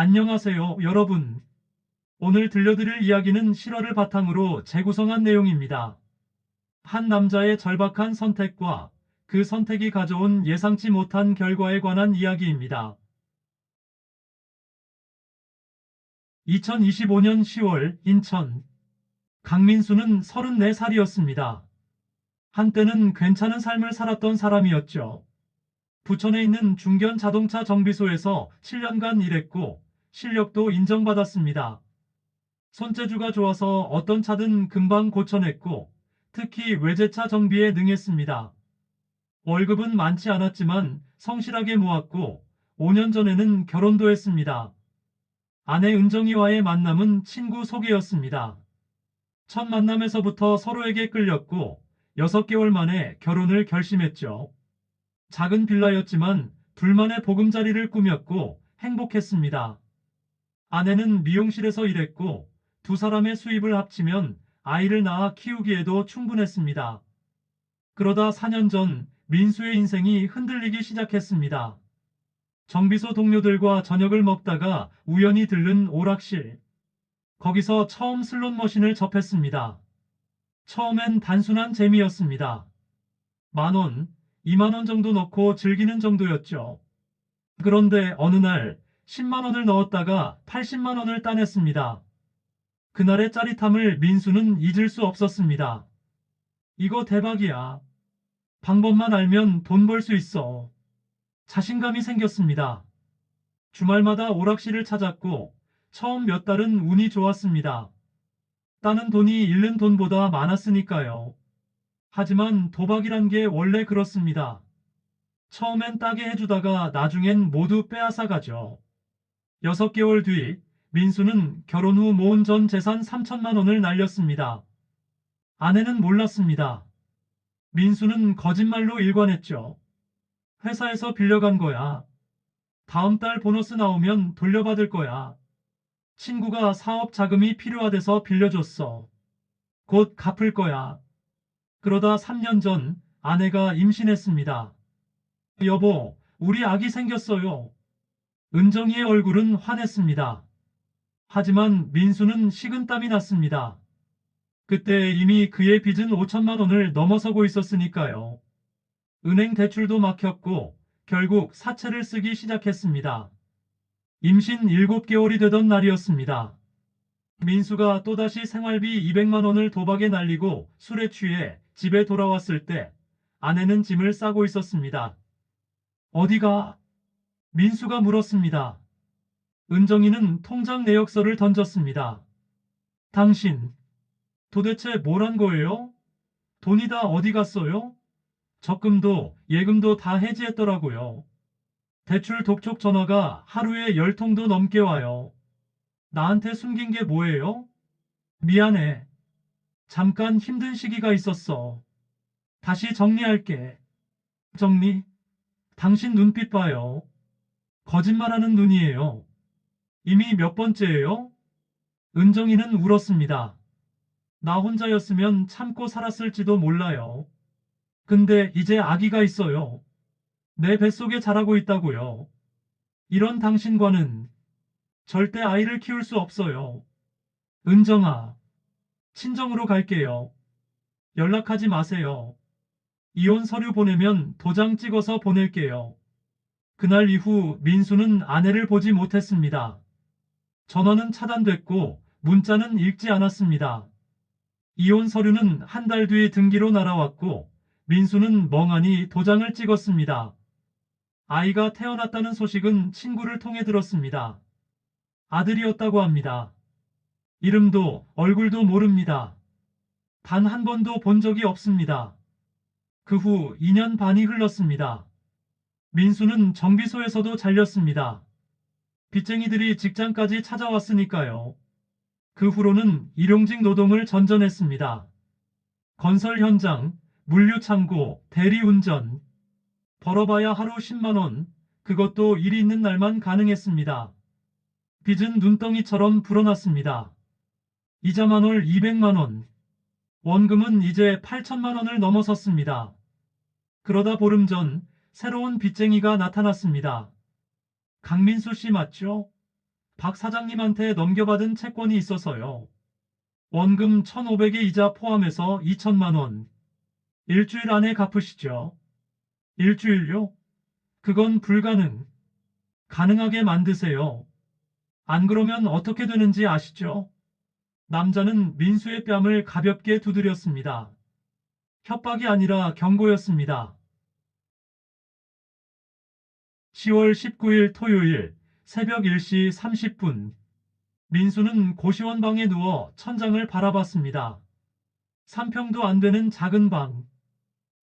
안녕하세요, 여러분. 오늘 들려드릴 이야기는 실화를 바탕으로 재구성한 내용입니다. 한 남자의 절박한 선택과 그 선택이 가져온 예상치 못한 결과에 관한 이야기입니다. 2025년 10월 인천. 강민수는 34살이었습니다. 한때는 괜찮은 삶을 살았던 사람이었죠. 부천에 있는 중견 자동차 정비소에서 7년간 일했고 실력도 인정받았습니다. 손재주가 좋아서 어떤 차든 금방 고쳐냈고 특히 외제차 정비에 능했습니다. 월급은 많지 않았지만 성실하게 모았고 5년 전에는 결혼도 했습니다. 아내 은정이와의 만남은 친구 소개였습니다. 첫 만남에서부터 서로에게 끌렸고 6개월 만에 결혼을 결심했죠. 작은 빌라였지만 둘만의 보금자리를 꾸몄고 행복했습니다. 아내는 미용실에서 일했고 두 사람의 수입을 합치면 아이를 낳아 키우기에도 충분했습니다. 그러다 4년 전 민수의 인생이 흔들리기 시작했습니다. 정비소 동료들과 저녁을 먹다가 우연히 들른 오락실. 거기서 처음 슬롯머신을 접했습니다. 처음엔 단순한 재미였습니다. 10,000원, 20,000원 정도 넣고 즐기는 정도였죠. 그런데 어느 날 10만 원을 넣었다가 80만 원을 따냈습니다. 그날의 짜릿함을 민수는 잊을 수 없었습니다. 이거 대박이야. 방법만 알면 돈 벌 수 있어. 자신감이 생겼습니다. 주말마다 오락실을 찾았고 처음 몇 달은 운이 좋았습니다. 따는 돈이 잃는 돈보다 많았으니까요. 하지만 도박이란 게 원래 그렇습니다. 처음엔 따게 해주다가 나중엔 모두 빼앗아 가죠. 6개월 뒤 민수는 결혼 후 모은 전 재산 3천만 원을 날렸습니다. 아내는 몰랐습니다. 민수는 거짓말로 일관했죠. 회사에서 빌려간 거야. 다음 달 보너스 나오면 돌려받을 거야. 친구가 사업 자금이 필요하대서 빌려줬어. 곧 갚을 거야. 그러다 3년 전 아내가 임신했습니다. 여보, 우리 아기 생겼어요. 은정이의 얼굴은 환했습니다. 하지만 민수는 식은땀이 났습니다. 그때 이미 그의 빚은 5천만 원을 넘어서고 있었으니까요. 은행 대출도 막혔고 결국 사채를 쓰기 시작했습니다. 임신 7개월이 되던 날이었습니다. 민수가 또다시 생활비 200만 원을 도박에 날리고 술에 취해 집에 돌아왔을 때 아내는 짐을 싸고 있었습니다. 어디가? 민수가 물었습니다. 은정이는 통장 내역서를 던졌습니다. 당신, 도대체 뭘 한 거예요? 돈이 다 어디 갔어요? 적금도 예금도 다 해지했더라고요. 대출 독촉 전화가 하루에 10통도 넘게 와요. 나한테 숨긴 게 뭐예요? 미안해. 잠깐 힘든 시기가 있었어. 다시 정리할게. 정리? 당신 눈빛 봐요. 거짓말하는 눈이에요. 이미 몇 번째예요? 은정이는 울었습니다. 나 혼자였으면 참고 살았을지도 몰라요. 근데 이제 아기가 있어요. 내 뱃속에 자라고 있다고요. 이런 당신과는 절대 아이를 키울 수 없어요. 은정아, 친정으로 갈게요. 연락하지 마세요. 이혼 서류 보내면 도장 찍어서 보낼게요. 그날 이후 민수는 아내를 보지 못했습니다. 전화는 차단됐고 문자는 읽지 않았습니다. 이혼 서류는 한 달 뒤 등기로 날아왔고 민수는 멍하니 도장을 찍었습니다. 아이가 태어났다는 소식은 친구를 통해 들었습니다. 아들이었다고 합니다. 이름도 얼굴도 모릅니다. 단 한 번도 본 적이 없습니다. 그 후 2년 반이 흘렀습니다. 민수는 정비소에서도 잘렸습니다. 빚쟁이들이 직장까지 찾아왔으니까요. 그 후로는 일용직 노동을 전전했습니다. 건설 현장, 물류창고, 대리운전. 벌어봐야 하루 10만 원, 그것도 일이 있는 날만 가능했습니다. 빚은 눈덩이처럼 불어났습니다. 이자만 올 200만 원. 원금은 이제 8천만 원을 넘어섰습니다. 그러다 보름 전 새로운 빚쟁이가 나타났습니다. 강민수 씨 맞죠? 박 사장님한테 넘겨받은 채권이 있어서요. 원금 1,500에 이자 포함해서 2천만 원. 일주일 안에 갚으시죠. 일주일요? 그건 불가능. 가능하게 만드세요. 안 그러면 어떻게 되는지 아시죠? 남자는 민수의 뺨을 가볍게 두드렸습니다. 협박이 아니라 경고였습니다. 10월 19일 토요일 새벽 1시 30분 민수는 고시원 방에 누워 천장을 바라봤습니다. 3평도 안 되는 작은 방.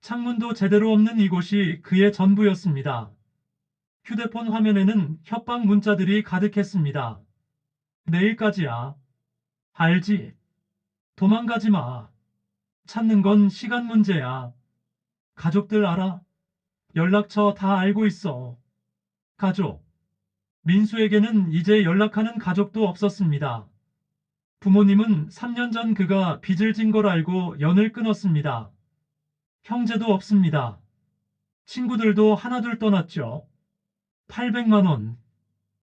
창문도 제대로 없는 이곳이 그의 전부였습니다. 휴대폰 화면에는 협박 문자들이 가득했습니다. 내일까지야. 알지? 도망가지 마. 찾는 건 시간 문제야. 가족들 알아? 연락처 다 알고 있어. 가족. 민수에게는 이제 연락하는 가족도 없었습니다. 부모님은 3년 전 그가 빚을 진 걸 알고 연을 끊었습니다. 형제도 없습니다. 친구들도 하나둘 떠났죠. 800만 원.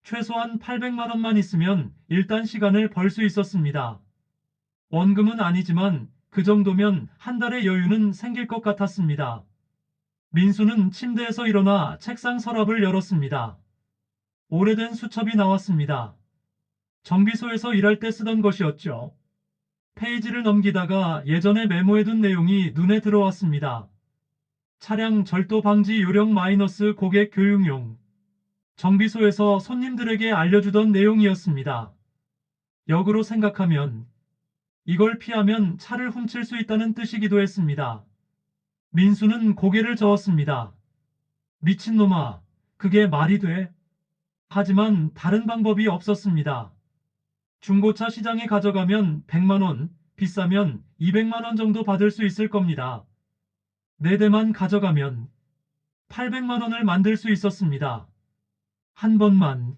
최소한 800만 원만 있으면 일단 시간을 벌 수 있었습니다. 원금은 아니지만 그 정도면 한 달의 여유는 생길 것 같았습니다. 민수는 침대에서 일어나 책상 서랍을 열었습니다. 오래된 수첩이 나왔습니다. 정비소에서 일할 때 쓰던 것이었죠. 페이지를 넘기다가 예전에 메모해둔 내용이 눈에 들어왔습니다. 차량 절도 방지 요령 마이너스 고객 교육용. 정비소에서 손님들에게 알려주던 내용이었습니다. 역으로 생각하면 이걸 피하면 차를 훔칠 수 있다는 뜻이기도 했습니다. 민수는 고개를 저었습니다. 미친놈아, 그게 말이 돼? 하지만 다른 방법이 없었습니다. 중고차 시장에 가져가면 100만 원, 비싸면 200만 원 정도 받을 수 있을 겁니다. 4대만 가져가면 800만 원을 만들 수 있었습니다. 한 번만,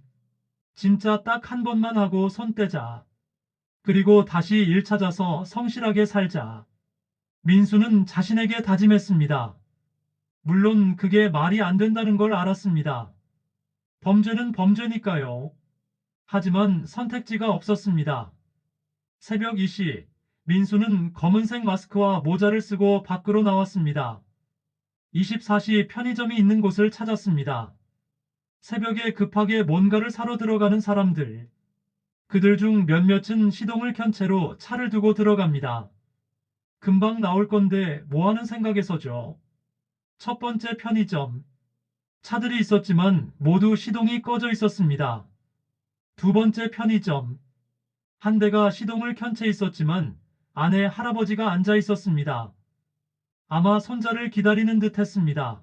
진짜 딱 한 번만 하고 손 떼자. 그리고 다시 일 찾아서 성실하게 살자. 민수는 자신에게 다짐했습니다. 물론 그게 말이 안 된다는 걸 알았습니다. 범죄는 범죄니까요. 하지만 선택지가 없었습니다. 새벽 2시, 민수는 검은색 마스크와 모자를 쓰고 밖으로 나왔습니다. 24시 편의점이 있는 곳을 찾았습니다. 새벽에 급하게 뭔가를 사러 들어가는 사람들. 그들 중 몇몇은 시동을 켠 채로 차를 두고 들어갑니다. 금방 나올 건데 뭐 하는 생각에서죠. 첫 번째 편의점. 차들이 있었지만 모두 시동이 꺼져 있었습니다. 두 번째 편의점. 한 대가 시동을 켠 채 있었지만 안에 할아버지가 앉아 있었습니다. 아마 손자를 기다리는 듯 했습니다.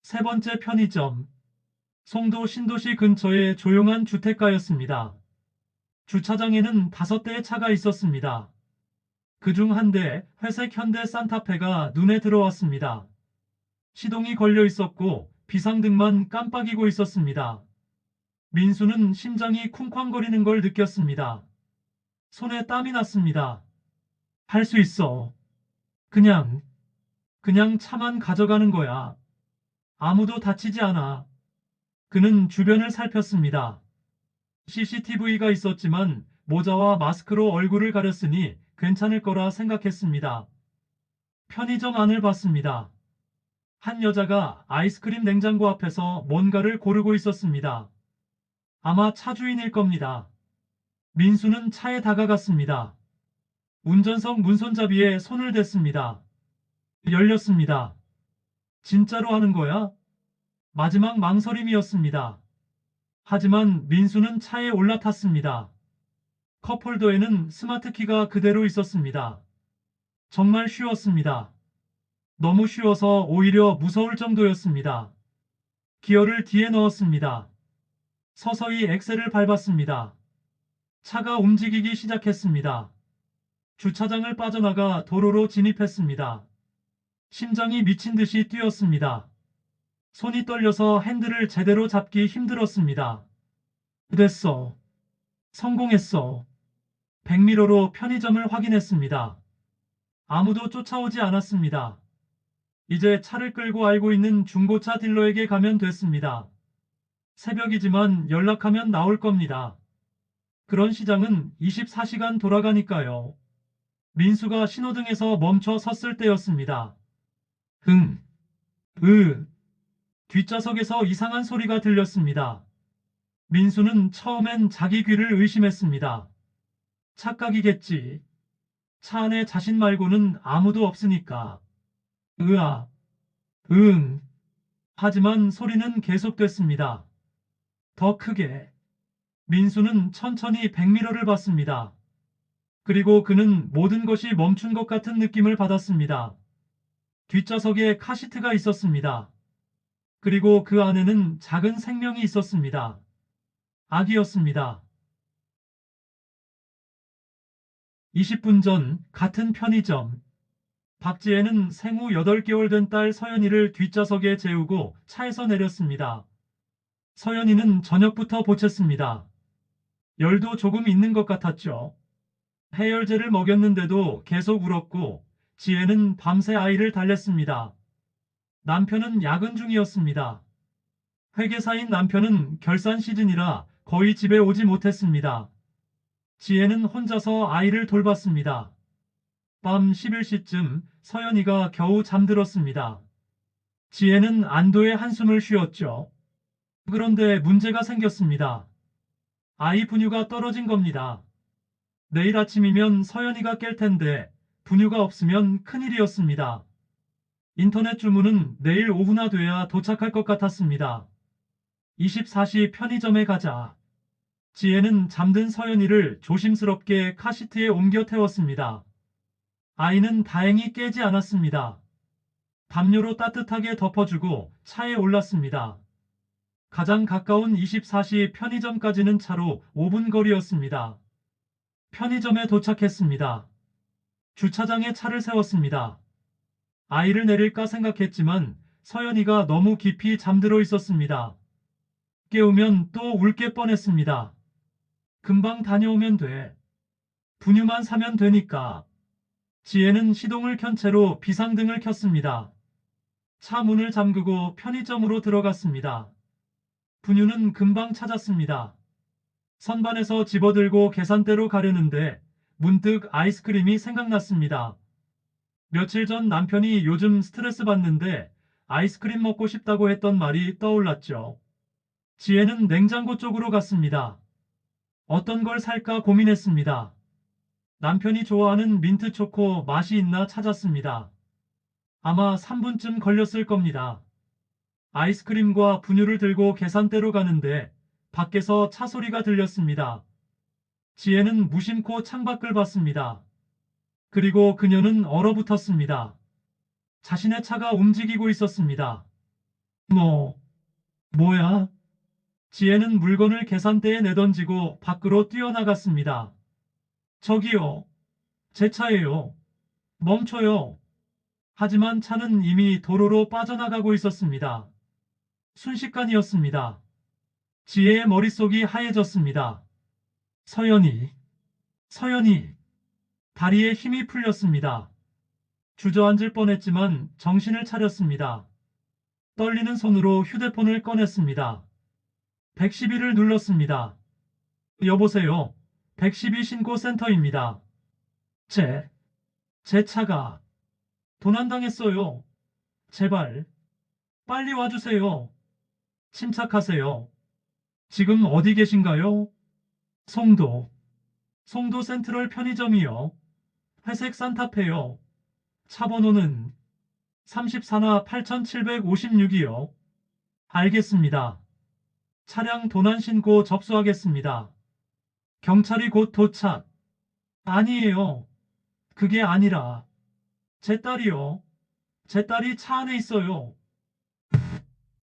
세 번째 편의점. 송도 신도시 근처의 조용한 주택가였습니다. 주차장에는 5대의 차가 있었습니다. 그중 한 대 회색 현대 산타페가 눈에 들어왔습니다. 시동이 걸려 있었고 비상등만 깜빡이고 있었습니다. 민수는 심장이 쿵쾅거리는 걸 느꼈습니다. 손에 땀이 났습니다. 할 수 있어. 그냥 차만 가져가는 거야. 아무도 다치지 않아. 그는 주변을 살폈습니다. CCTV가 있었지만 모자와 마스크로 얼굴을 가렸으니 괜찮을 거라 생각했습니다. 편의점 안을 봤습니다. 한 여자가 아이스크림 냉장고 앞에서 뭔가를 고르고 있었습니다. 아마 차주인일 겁니다. 민수는 차에 다가갔습니다. 운전석 문손잡이에 손을 댔습니다. 열렸습니다. 진짜로 하는 거야? 마지막 망설임이었습니다. 하지만 민수는 차에 올라탔습니다. 컵홀더에는 스마트키가 그대로 있었습니다. 정말 쉬웠습니다. 너무 쉬워서 오히려 무서울 정도였습니다. 기어를 뒤에 넣었습니다. 서서히 엑셀을 밟았습니다. 차가 움직이기 시작했습니다. 주차장을 빠져나가 도로로 진입했습니다. 심장이 미친 듯이 뛰었습니다. 손이 떨려서 핸들을 제대로 잡기 힘들었습니다. 됐어. 성공했어. 백미러로 편의점을 확인했습니다. 아무도 쫓아오지 않았습니다. 이제 차를 끌고 알고 있는 중고차 딜러에게 가면 됐습니다. 새벽이지만 연락하면 나올 겁니다. 그런 시장은 24시간 돌아가니까요. 민수가 신호등에서 멈춰 섰을 때였습니다. 흥, 으, 뒷좌석에서 이상한 소리가 들렸습니다. 민수는 처음엔 자기 귀를 의심했습니다. 착각이겠지. 차 안에 자신 말고는 아무도 없으니까. 으아, 응. 하지만 소리는 계속됐습니다. 더 크게. 민수는 천천히 백미러를 봤습니다. 그리고 그는 모든 것이 멈춘 것 같은 느낌을 받았습니다. 뒷좌석에 카시트가 있었습니다. 그리고 그 안에는 작은 생명이 있었습니다. 아기였습니다. 20분 전 같은 편의점. 박지혜는 생후 8개월 된 딸 서연이를 뒷좌석에 재우고 차에서 내렸습니다. 서연이는 저녁부터 보챘습니다. 열도 조금 있는 것 같았죠. 해열제를 먹였는데도 계속 울었고 지혜는 밤새 아이를 달랬습니다. 남편은 야근 중이었습니다. 회계사인 남편은 결산 시즌이라 거의 집에 오지 못했습니다. 지혜는 혼자서 아이를 돌봤습니다. 밤 11시쯤 서연이가 겨우 잠들었습니다. 지혜는 안도의 한숨을 쉬었죠. 그런데 문제가 생겼습니다. 아이 분유가 떨어진 겁니다. 내일 아침이면 서연이가 깰 텐데 분유가 없으면 큰일이었습니다. 인터넷 주문은 내일 오후나 돼야 도착할 것 같았습니다. 24시 편의점에 가자. 지혜는 잠든 서연이를 조심스럽게 카시트에 옮겨 태웠습니다. 아이는 다행히 깨지 않았습니다. 담요로 따뜻하게 덮어주고 차에 올랐습니다. 가장 가까운 24시 편의점까지는 차로 5분 거리였습니다. 편의점에 도착했습니다. 주차장에 차를 세웠습니다. 아이를 내릴까 생각했지만 서연이가 너무 깊이 잠들어 있었습니다. 깨우면 또 울게 뻔했습니다. 금방 다녀오면 돼. 분유만 사면 되니까. 지혜는 시동을 켠 채로 비상등을 켰습니다. 차 문을 잠그고 편의점으로 들어갔습니다. 분유는 금방 찾았습니다. 선반에서 집어들고 계산대로 가려는데 문득 아이스크림이 생각났습니다. 며칠 전 남편이 요즘 스트레스 받는데 아이스크림 먹고 싶다고 했던 말이 떠올랐죠. 지혜는 냉장고 쪽으로 갔습니다. 어떤 걸 살까 고민했습니다. 남편이 좋아하는 민트 초코 맛이 있나 찾았습니다. 아마 3분쯤 걸렸을 겁니다. 아이스크림과 분유를 들고 계산대로 가는데 밖에서 차 소리가 들렸습니다. 지혜는 무심코 창밖을 봤습니다. 그리고 그녀는 얼어붙었습니다. 자신의 차가 움직이고 있었습니다. 뭐야? 지혜는 물건을 계산대에 내던지고 밖으로 뛰어나갔습니다. 저기요. 제 차예요. 멈춰요. 하지만 차는 이미 도로로 빠져나가고 있었습니다. 순식간이었습니다. 지혜의 머릿속이 하얘졌습니다. 서연이, 서연이. 다리에 힘이 풀렸습니다. 주저앉을 뻔했지만 정신을 차렸습니다. 떨리는 손으로 휴대폰을 꺼냈습니다. 112를 눌렀습니다. 여보세요. 112 신고센터입니다. 제 차가 도난당했어요. 제발, 빨리 와주세요. 침착하세요. 지금 어디 계신가요? 송도 센트럴 편의점이요. 회색 산타페요. 차 번호는 34나 8756이요. 알겠습니다. 차량 도난 신고 접수하겠습니다. 경찰이 곧 도착. 아니에요. 그게 아니라 제 딸이요. 제 딸이 차 안에 있어요.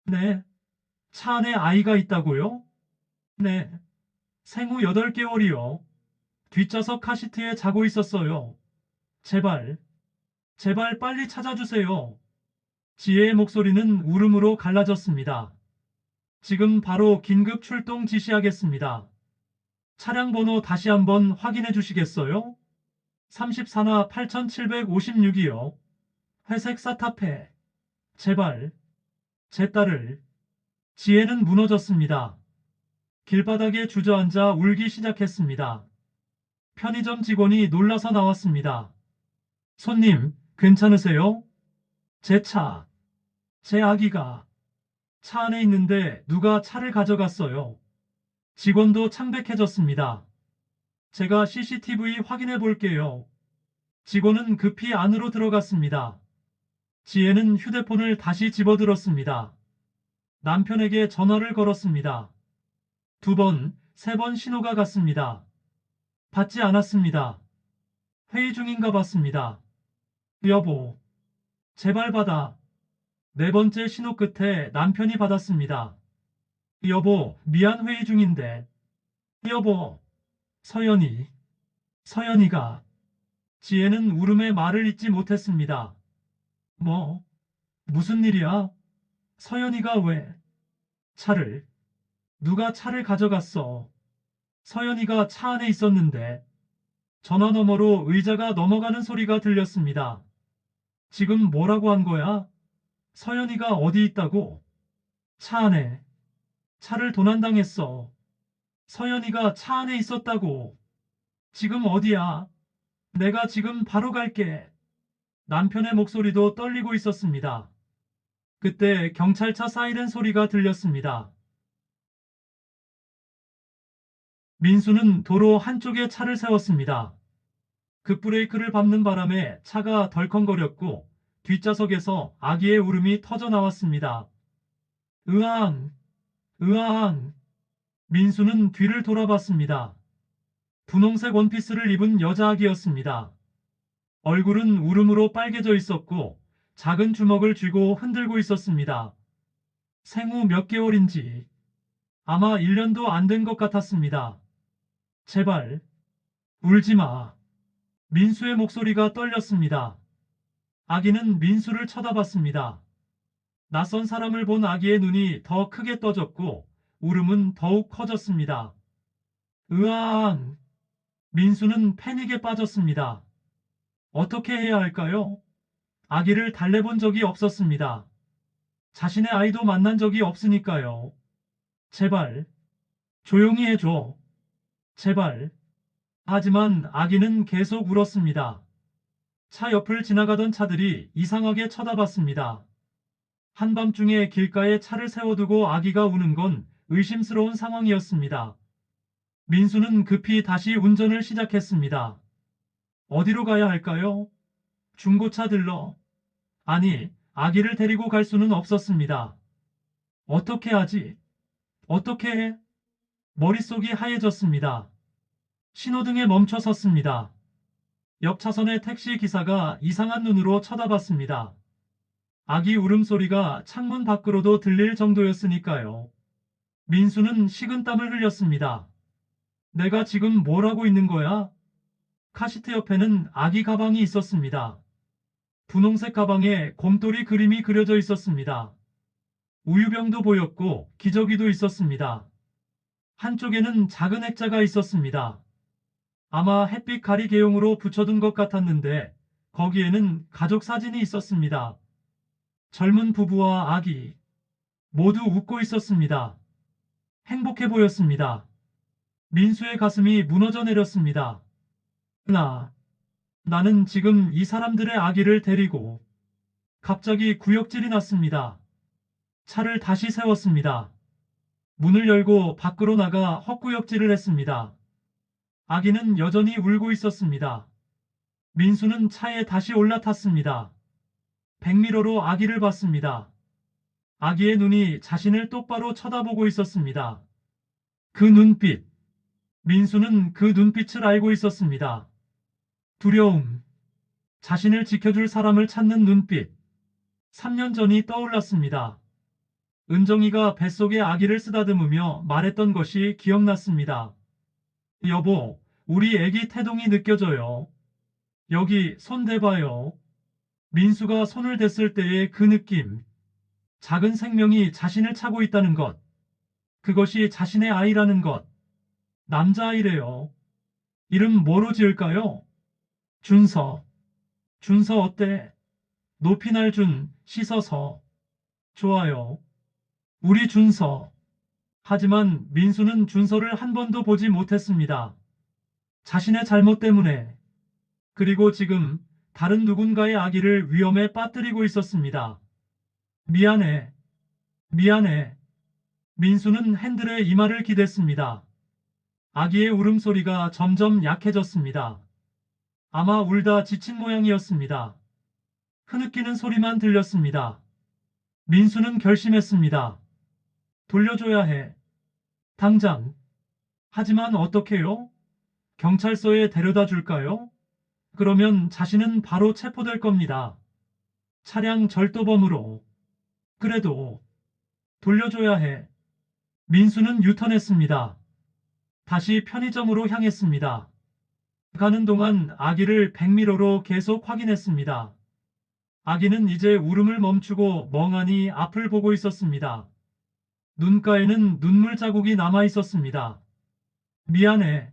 네. 차 안에 아이가 있다고요? 네. 생후 8개월이요. 뒷좌석 카시트에 자고 있었어요. 제발 빨리 찾아주세요. 지혜의 목소리는 울음으로 갈라졌습니다. 지금 바로 긴급 출동 지시하겠습니다. 차량 번호 다시 한번 확인해 주시겠어요? 34나 8756이요. 회색 사타페. 제발, 제 딸을. 지혜는 무너졌습니다. 길바닥에 주저앉아 울기 시작했습니다. 편의점 직원이 놀라서 나왔습니다. 손님, 괜찮으세요? 제 차, 제 아기가 차 안에 있는데 누가 차를 가져갔어요. 직원도 창백해졌습니다. 제가 CCTV 확인해 볼게요. 직원은 급히 안으로 들어갔습니다. 지혜는 휴대폰을 다시 집어들었습니다. 남편에게 전화를 걸었습니다. 2번, 3번 신호가 갔습니다. 받지 않았습니다. 회의 중인가 봤습니다. 여보, 제발 받아. 4번째 신호 끝에 남편이 받았습니다. 여보, 미안 회의 중인데. 여보, 서연이, 서연이가. 지혜는 울음에 말을 잇지 못했습니다. 뭐, 무슨 일이야? 서연이가 왜? 차를, 누가 차를 가져갔어? 서연이가 차 안에 있었는데. 전화 너머로 의자가 넘어가는 소리가 들렸습니다. 지금 뭐라고 한 거야? 서연이가 어디 있다고? 차 안에. 차를 도난당했어. 서연이가 차 안에 있었다고. 지금 어디야? 내가 지금 바로 갈게. 남편의 목소리도 떨리고 있었습니다. 그때 경찰차 사이렌 소리가 들렸습니다. 민수는 도로 한쪽에 차를 세웠습니다. 급브레이크를 밟는 바람에 차가 덜컹거렸고 뒷좌석에서 아기의 울음이 터져 나왔습니다. 으앙, 으앙. 민수는 뒤를 돌아봤습니다. 분홍색 원피스를 입은 여자아기였습니다. 얼굴은 울음으로 빨개져 있었고 작은 주먹을 쥐고 흔들고 있었습니다. 생후 몇 개월인지 아마 1년도 안 된 것 같았습니다. 제발, 울지 마. 민수의 목소리가 떨렸습니다. 아기는 민수를 쳐다봤습니다. 낯선 사람을 본 아기의 눈이 더 크게 떠졌고 울음은 더욱 커졌습니다. 으앙! 민수는 패닉에 빠졌습니다. 어떻게 해야 할까요? 아기를 달래본 적이 없었습니다. 자신의 아이도 만난 적이 없으니까요. 제발, 조용히 해줘. 제발. 하지만 아기는 계속 울었습니다. 차 옆을 지나가던 차들이 이상하게 쳐다봤습니다. 한밤중에 길가에 차를 세워두고 아기가 우는 건 의심스러운 상황이었습니다. 민수는 급히 다시 운전을 시작했습니다. 어디로 가야 할까요? 중고차 들러. 아니, 아기를 데리고 갈 수는 없었습니다. 어떻게 하지? 어떻게 해? 머릿속이 하얘졌습니다. 신호등에 멈춰 섰습니다. 옆 차선의 택시 기사가 이상한 눈으로 쳐다봤습니다. 아기 울음소리가 창문 밖으로도 들릴 정도였으니까요. 민수는 식은땀을 흘렸습니다. 내가 지금 뭘 하고 있는 거야? 카시트 옆에는 아기 가방이 있었습니다. 분홍색 가방에 곰돌이 그림이 그려져 있었습니다. 우유병도 보였고 기저귀도 있었습니다. 한쪽에는 작은 액자가 있었습니다. 아마 햇빛 가리 개용으로 붙여둔 것 같았는데 거기에는 가족 사진이 있었습니다. 젊은 부부와 아기 모두 웃고 있었습니다. 행복해 보였습니다. 민수의 가슴이 무너져 내렸습니다. 나는 지금 이 사람들의 아기를 데리고 갑자기 구역질이 났습니다. 차를 다시 세웠습니다. 문을 열고 밖으로 나가 헛구역질을 했습니다. 아기는 여전히 울고 있었습니다. 민수는 차에 다시 올라탔습니다. 백미러로 아기를 봤습니다. 아기의 눈이 자신을 똑바로 쳐다보고 있었습니다. 그 눈빛. 민수는 그 눈빛을 알고 있었습니다. 두려움. 자신을 지켜줄 사람을 찾는 눈빛. 3년 전이 떠올랐습니다. 은정이가 뱃속에 아기를 쓰다듬으며 말했던 것이 기억났습니다. 여보, 우리 애기 태동이 느껴져요. 여기 손 대봐요. 민수가 손을 댔을 때의 그 느낌. 작은 생명이 자신을 차고 있다는 것. 그것이 자신의 아이라는 것. 남자아이래요. 이름 뭐로 지을까요? 준서. 준서 어때? 높이 날 준, 씻어서. 좋아요. 우리 준서. 하지만 민수는 준서를 한 번도 보지 못했습니다. 자신의 잘못 때문에, 그리고 지금 다른 누군가의 아기를 위험에 빠뜨리고 있었습니다. 미안해, 미안해. 민수는 핸들에 이마를 기댔습니다. 아기의 울음소리가 점점 약해졌습니다. 아마 울다 지친 모양이었습니다. 흐느끼는 소리만 들렸습니다. 민수는 결심했습니다. 돌려줘야 해. 당장. 하지만 어떻게요? 경찰서에 데려다 줄까요? 그러면 자신은 바로 체포될 겁니다. 차량 절도범으로. 그래도 돌려줘야 해. 민수는 유턴했습니다. 다시 편의점으로 향했습니다. 가는 동안 아기를 백미러로 계속 확인했습니다. 아기는 이제 울음을 멈추고 멍하니 앞을 보고 있었습니다. 눈가에는 눈물 자국이 남아 있었습니다. 미안해.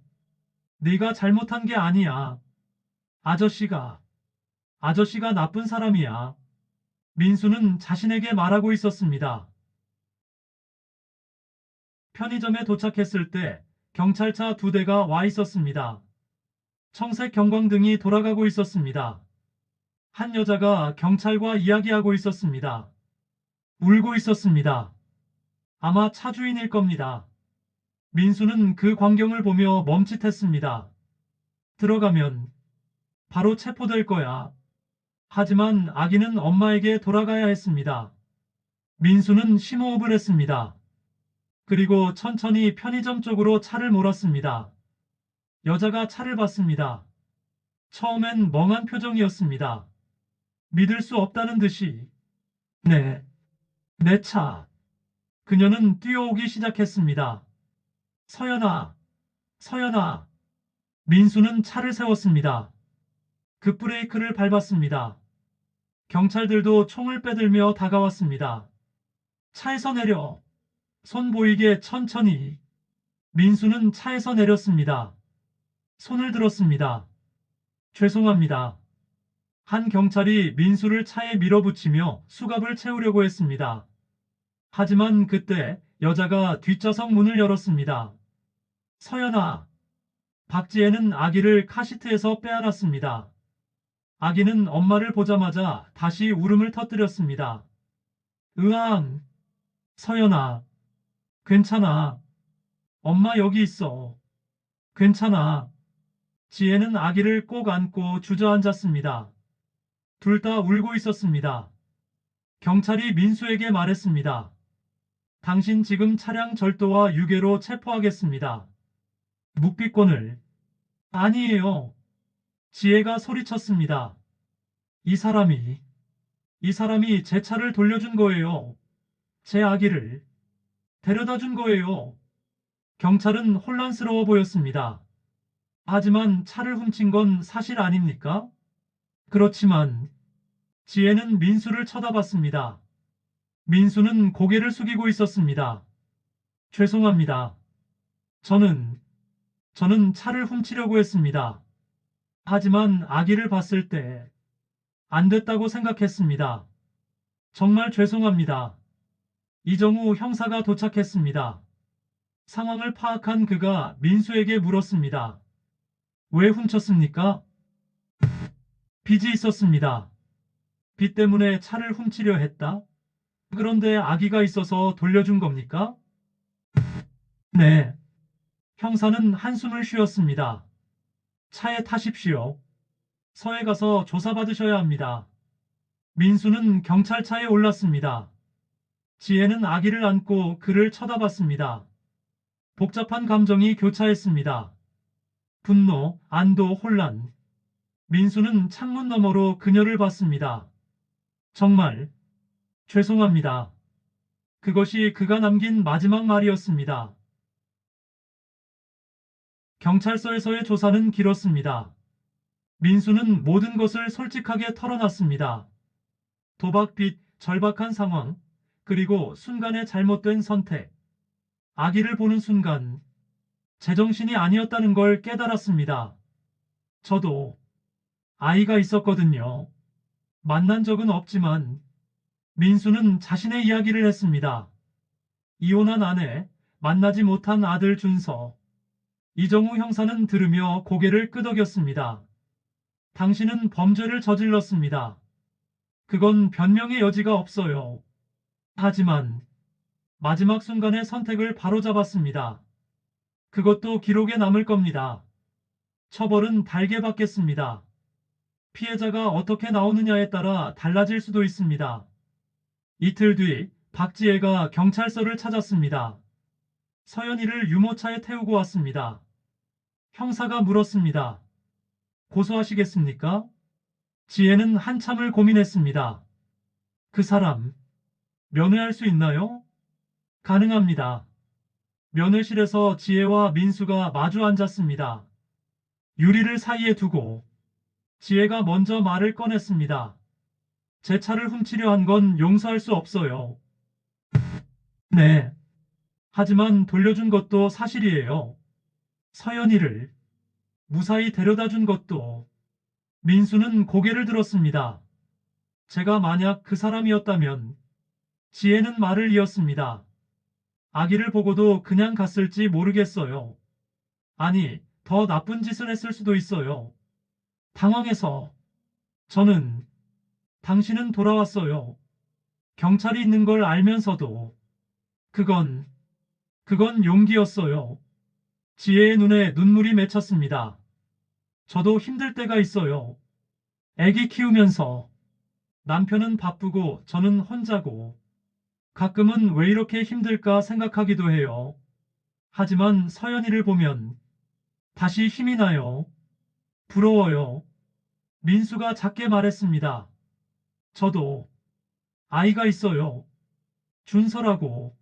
네가 잘못한 게 아니야. 아저씨가 나쁜 사람이야. 민수는 자신에게 말하고 있었습니다. 편의점에 도착했을 때 경찰차 2대가 와 있었습니다. 청색 경광등이 돌아가고 있었습니다. 한 여자가 경찰과 이야기하고 있었습니다. 울고 있었습니다. 아마 차주인일 겁니다. 민수는 그 광경을 보며 멈칫했습니다. 들어가면 바로 체포될 거야. 하지만 아기는 엄마에게 돌아가야 했습니다. 민수는 심호흡을 했습니다. 그리고 천천히 편의점 쪽으로 차를 몰았습니다. 여자가 차를 봤습니다. 처음엔 멍한 표정이었습니다. 믿을 수 없다는 듯이. 네, 내 차. 그녀는 뛰어오기 시작했습니다. 서연아, 서연아. 민수는 차를 세웠습니다. 급브레이크를 밟았습니다. 경찰들도 총을 빼들며 다가왔습니다. 차에서 내려. 손 보이게 천천히. 민수는 차에서 내렸습니다. 손을 들었습니다. 죄송합니다. 한 경찰이 민수를 차에 밀어붙이며 수갑을 채우려고 했습니다. 하지만 그때 여자가 뒷좌석 문을 열었습니다. 서연아. 박지혜는 아기를 카시트에서 빼안았습니다. 아기는 엄마를 보자마자 다시 울음을 터뜨렸습니다. 으앙. 서연아. 괜찮아. 엄마 여기 있어. 괜찮아. 지혜는 아기를 꼭 안고 주저앉았습니다. 둘 다 울고 있었습니다. 경찰이 민수에게 말했습니다. 당신 지금 차량 절도와 유괴로 체포하겠습니다. 묵비권을. 아니에요. 지혜가 소리쳤습니다. 이 사람이 제 차를 돌려준 거예요. 제 아기를 데려다 준 거예요. 경찰은 혼란스러워 보였습니다. 하지만 차를 훔친 건 사실 아닙니까? 그렇지만 지혜는 민수를 쳐다봤습니다. 민수는 고개를 숙이고 있었습니다. 죄송합니다. 저는 차를 훔치려고 했습니다. 하지만 아기를 봤을 때 안 됐다고 생각했습니다. 정말 죄송합니다. 이정우 형사가 도착했습니다. 상황을 파악한 그가 민수에게 물었습니다. 왜 훔쳤습니까? 빚이 있었습니다. 빚 때문에 차를 훔치려 했다? 그런데 아기가 있어서 돌려준 겁니까? 네. 형사는 한숨을 쉬었습니다. 차에 타십시오. 서에 가서 조사받으셔야 합니다. 민수는 경찰차에 올랐습니다. 지혜는 아기를 안고 그를 쳐다봤습니다. 복잡한 감정이 교차했습니다. 분노, 안도, 혼란. 민수는 창문 너머로 그녀를 봤습니다. 정말 죄송합니다. 그것이 그가 남긴 마지막 말이었습니다. 경찰서에서의 조사는 길었습니다. 민수는 모든 것을 솔직하게 털어놨습니다. 도박 빚, 절박한 상황, 그리고 순간의 잘못된 선택. 아기를 보는 순간 제정신이 아니었다는 걸 깨달았습니다. 저도 아이가 있었거든요. 만난 적은 없지만 민수는 자신의 이야기를 했습니다. 이혼한 아내, 만나지 못한 아들 준서. 이정우 형사는 들으며 고개를 끄덕였습니다. 당신은 범죄를 저질렀습니다. 그건 변명의 여지가 없어요. 하지만 마지막 순간의 선택을 바로잡았습니다. 그것도 기록에 남을 겁니다. 처벌은 달게 받겠습니다. 피해자가 어떻게 나오느냐에 따라 달라질 수도 있습니다. 이틀 뒤 박지혜가 경찰서를 찾았습니다. 서연이를 유모차에 태우고 왔습니다. 형사가 물었습니다. 고소하시겠습니까? 지혜는 한참을 고민했습니다. 그 사람 면회할 수 있나요? 가능합니다. 면회실에서 지혜와 민수가 마주 앉았습니다. 유리를 사이에 두고 지혜가 먼저 말을 꺼냈습니다. 제 차를 훔치려 한 건 용서할 수 없어요. 네. 하지만 돌려준 것도 사실이에요. 서연이를 무사히 데려다 준 것도. 민수는 고개를 들었습니다. 제가 만약 그 사람이었다면. 지혜는 말을 이었습니다. 아기를 보고도 그냥 갔을지 모르겠어요. 아니, 더 나쁜 짓을 했을 수도 있어요. 당황해서 저는 당신은 돌아왔어요. 경찰이 있는 걸 알면서도 그건 용기였어요. 지혜의 눈에 눈물이 맺혔습니다. 저도 힘들 때가 있어요. 애기 키우면서 남편은 바쁘고 저는 혼자고 가끔은 왜 이렇게 힘들까 생각하기도 해요. 하지만 서연이를 보면 다시 힘이 나요. 부러워요. 민수가 작게 말했습니다. 저도 아이가 있어요. 준서라고.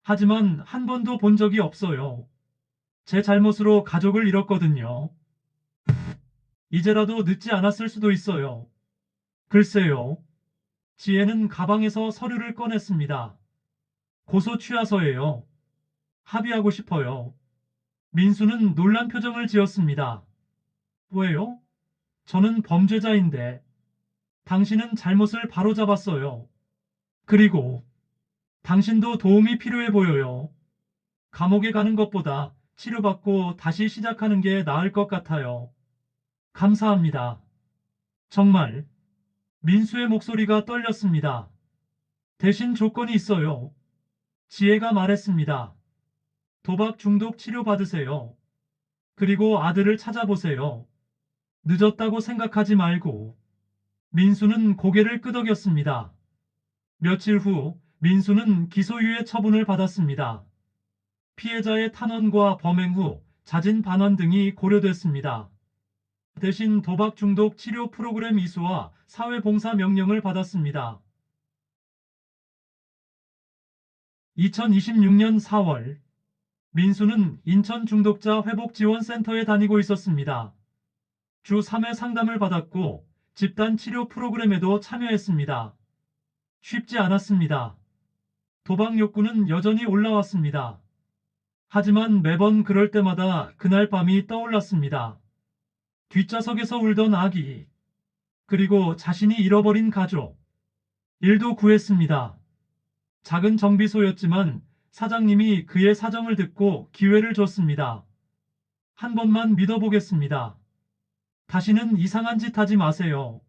하지만 한 번도 본 적이 없어요. 제 잘못으로 가족을 잃었거든요. 이제라도 늦지 않았을 수도 있어요. 글쎄요. 지혜는 가방에서 서류를 꺼냈습니다. 고소 취하서예요. 합의하고 싶어요. 민수는 놀란 표정을 지었습니다. 왜요? 저는 범죄자인데. 당신은 잘못을 바로잡았어요. 그리고 당신도 도움이 필요해 보여요. 감옥에 가는 것보다 치료받고 다시 시작하는 게 나을 것 같아요. 감사합니다. 정말. 민수의 목소리가 떨렸습니다. 대신 조건이 있어요. 지혜가 말했습니다. 도박 중독 치료 받으세요. 그리고 아들을 찾아보세요. 늦었다고 생각하지 말고. 민수는 고개를 끄덕였습니다. 며칠 후 민수는 기소유예 처분을 받았습니다. 피해자의 탄원과 범행 후 자진 반환 등이 고려됐습니다. 대신 도박 중독 치료 프로그램 이수와 사회봉사 명령을 받았습니다. 2026년 4월 민수는 인천 중독자 회복지원센터에 다니고 있었습니다. 주 3회 상담을 받았고 집단 치료 프로그램에도 참여했습니다. 쉽지 않았습니다. 도박 욕구는 여전히 올라왔습니다. 하지만 매번 그럴 때마다 그날 밤이 떠올랐습니다. 뒷좌석에서 울던 아기, 그리고 자신이 잃어버린 가족. 일도 구했습니다. 작은 정비소였지만 사장님이 그의 사정을 듣고 기회를 줬습니다. 한 번만 믿어보겠습니다. 다시는 이상한 짓 하지 마세요.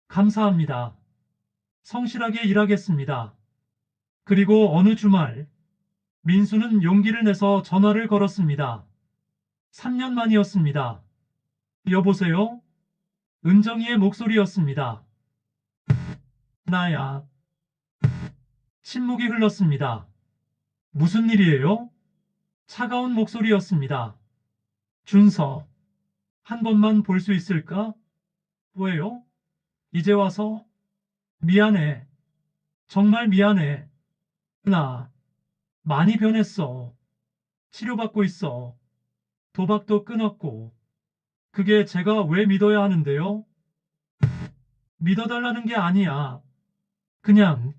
감사합니다. 성실하게 일하겠습니다. 그리고 어느 주말 민수는 용기를 내서 전화를 걸었습니다. 3년 만이었습니다. 여보세요? 은정이의 목소리였습니다. 나야. 침묵이 흘렀습니다. 무슨 일이에요? 차가운 목소리였습니다. 준서. 한 번만 볼 수 있을까? 왜요? 이제 와서? 미안해. 정말 미안해. 나 많이 변했어. 치료받고 있어. 도박도 끊었고. 그게 제가 왜 믿어야 하는데요? 믿어달라는 게 아니야. 그냥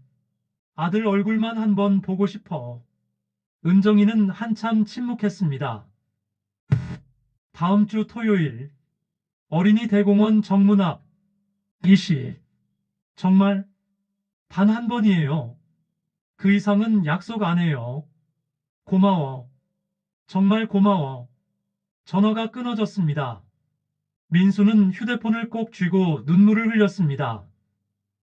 아들 얼굴만 한번 보고 싶어. 은정이는 한참 침묵했습니다. 다음 주 토요일 어린이 대공원 정문 앞 2시. 정말 단 한 번이에요. 그 이상은 약속 안 해요. 고마워. 정말 고마워. 전화가 끊어졌습니다. 민수는 휴대폰을 꼭 쥐고 눈물을 흘렸습니다.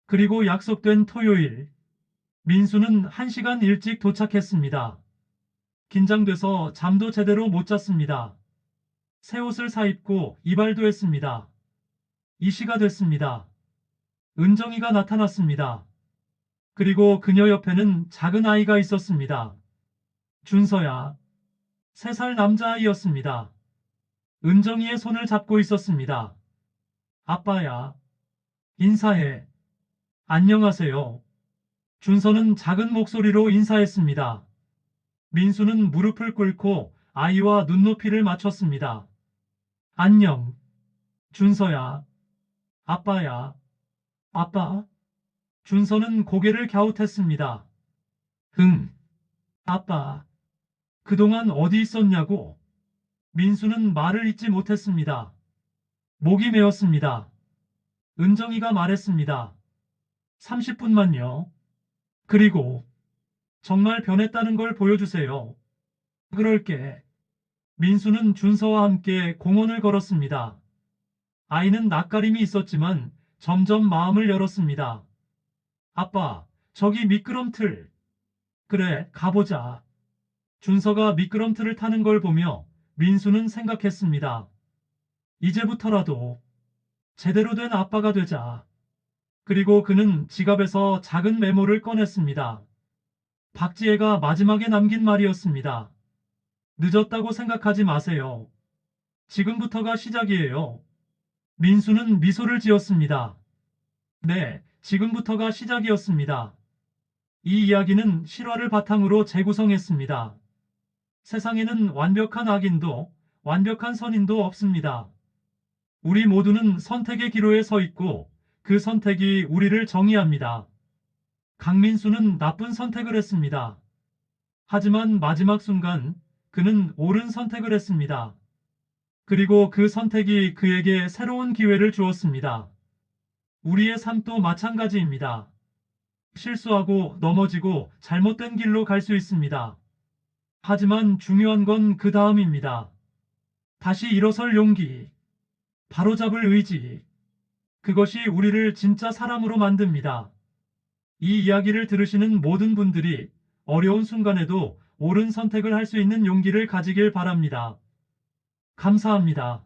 그리고 약속된 토요일, 민수는 1시간 일찍 도착했습니다. 긴장돼서 잠도 제대로 못 잤습니다. 새 옷을 사입고 이발도 했습니다. 이 시가 됐습니다. 은정이가 나타났습니다. 그리고 그녀 옆에는 작은 아이가 있었습니다. 준서야. 3살 남자아이였습니다. 은정이의 손을 잡고 있었습니다. 아빠야. 인사해. 안녕하세요. 준서는 작은 목소리로 인사했습니다. 민수는 무릎을 꿇고 아이와 눈높이를 맞췄습니다. 안녕. 준서야. 아빠야. 아빠? 준서는 고개를 갸웃했습니다. 응. 아빠. 그동안 어디 있었냐고? 민수는 말을 잇지 못했습니다. 목이 메었습니다. 은정이가 말했습니다. 30분만요. 그리고 정말 변했다는 걸 보여주세요. 그럴게. 민수는 준서와 함께 공원을 걸었습니다. 아이는 낯가림이 있었지만 점점 마음을 열었습니다. 아빠, 저기 미끄럼틀. 그래, 가보자. 준서가 미끄럼틀을 타는 걸 보며 민수는 생각했습니다. 이제부터라도 제대로 된 아빠가 되자. 그리고 그는 지갑에서 작은 메모를 꺼냈습니다. 박지혜가 마지막에 남긴 말이었습니다. 늦었다고 생각하지 마세요. 지금부터가 시작이에요. 민수는 미소를 지었습니다. 네, 지금부터가 시작이었습니다. 이 이야기는 실화를 바탕으로 재구성했습니다. 세상에는 완벽한 악인도 완벽한 선인도 없습니다. 우리 모두는 선택의 기로에 서 있고 그 선택이 우리를 정의합니다. 강민수는 나쁜 선택을 했습니다. 하지만 마지막 순간 그는 옳은 선택을 했습니다. 그리고 그 선택이 그에게 새로운 기회를 주었습니다. 우리의 삶도 마찬가지입니다. 실수하고 넘어지고 잘못된 길로 갈 수 있습니다. 하지만 중요한 건 그 다음입니다. 다시 일어설 용기, 바로잡을 의지. 그것이 우리를 진짜 사람으로 만듭니다. 이 이야기를 들으시는 모든 분들이 어려운 순간에도 옳은 선택을 할 수 있는 용기를 가지길 바랍니다. 감사합니다.